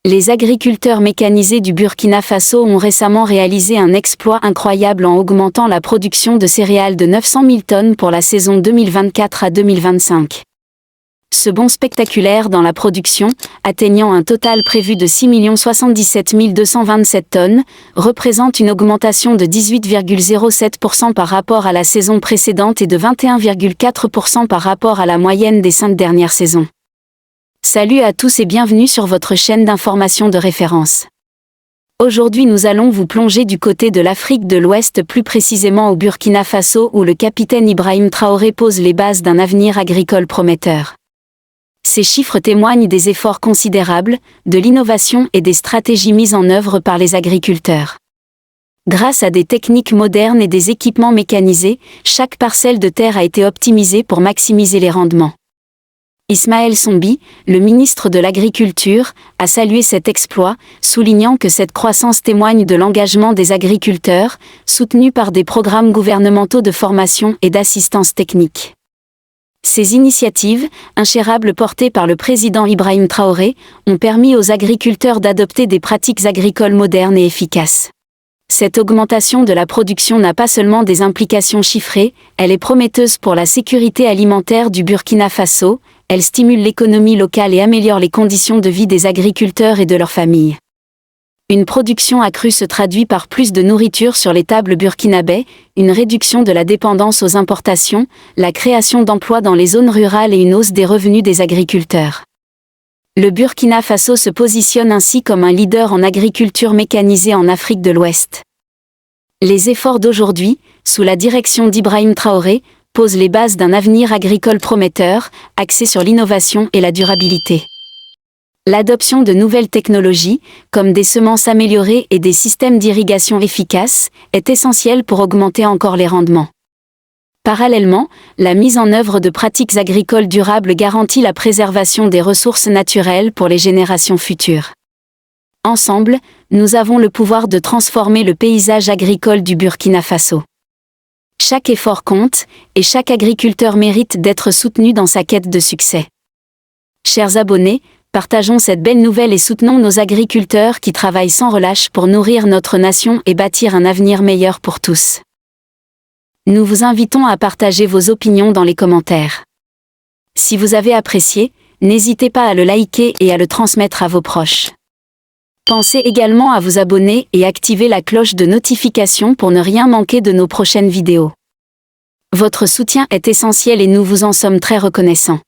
Les agriculteurs mécanisés du Burkina Faso ont récemment réalisé un exploit incroyable en augmentant la production de céréales de 900 000 tonnes pour la saison 2024 à 2025. Ce bond spectaculaire dans la production, atteignant un total prévu de 6 077 227 tonnes, représente une augmentation de 18,07% par rapport à la saison précédente et de 21,4% par rapport à la moyenne des 5 dernières saisons. Salut à tous et bienvenue sur votre chaîne d'information de référence. Aujourd'hui nous allons vous plonger du côté de l'Afrique de l'Ouest, plus précisément au Burkina Faso où le capitaine Ibrahim Traoré pose les bases d'un avenir agricole prometteur. Ces chiffres témoignent des efforts considérables, de l'innovation et des stratégies mises en œuvre par les agriculteurs. Grâce à des techniques modernes et des équipements mécanisés, chaque parcelle de terre a été optimisée pour maximiser les rendements. Ismaël Sombi, le ministre de l'Agriculture, a salué cet exploit, soulignant que cette croissance témoigne de l'engagement des agriculteurs, soutenus par des programmes gouvernementaux de formation et d'assistance technique. Ces initiatives, inchérables portées par le président Ibrahim Traoré, ont permis aux agriculteurs d'adopter des pratiques agricoles modernes et efficaces. Cette augmentation de la production n'a pas seulement des implications chiffrées, elle est prometteuse pour la sécurité alimentaire du Burkina Faso, elle stimule l'économie locale et améliore les conditions de vie des agriculteurs et de leurs familles. Une production accrue se traduit par plus de nourriture sur les tables burkinabais, une réduction de la dépendance aux importations, la création d'emplois dans les zones rurales et une hausse des revenus des agriculteurs. Le Burkina Faso se positionne ainsi comme un leader en agriculture mécanisée en Afrique de l'Ouest. Les efforts d'aujourd'hui, sous la direction d'Ibrahim Traoré, posent les bases d'un avenir agricole prometteur, axé sur l'innovation et la durabilité. L'adoption de nouvelles technologies, comme des semences améliorées et des systèmes d'irrigation efficaces, est essentielle pour augmenter encore les rendements. Parallèlement, la mise en œuvre de pratiques agricoles durables garantit la préservation des ressources naturelles pour les générations futures. Ensemble, nous avons le pouvoir de transformer le paysage agricole du Burkina Faso. Chaque effort compte, et chaque agriculteur mérite d'être soutenu dans sa quête de succès. Chers abonnés, partageons cette belle nouvelle et soutenons nos agriculteurs qui travaillent sans relâche pour nourrir notre nation et bâtir un avenir meilleur pour tous. Nous vous invitons à partager vos opinions dans les commentaires. Si vous avez apprécié, n'hésitez pas à le liker et à le transmettre à vos proches. Pensez également à vous abonner et activer la cloche de notification pour ne rien manquer de nos prochaines vidéos. Votre soutien est essentiel et nous vous en sommes très reconnaissants.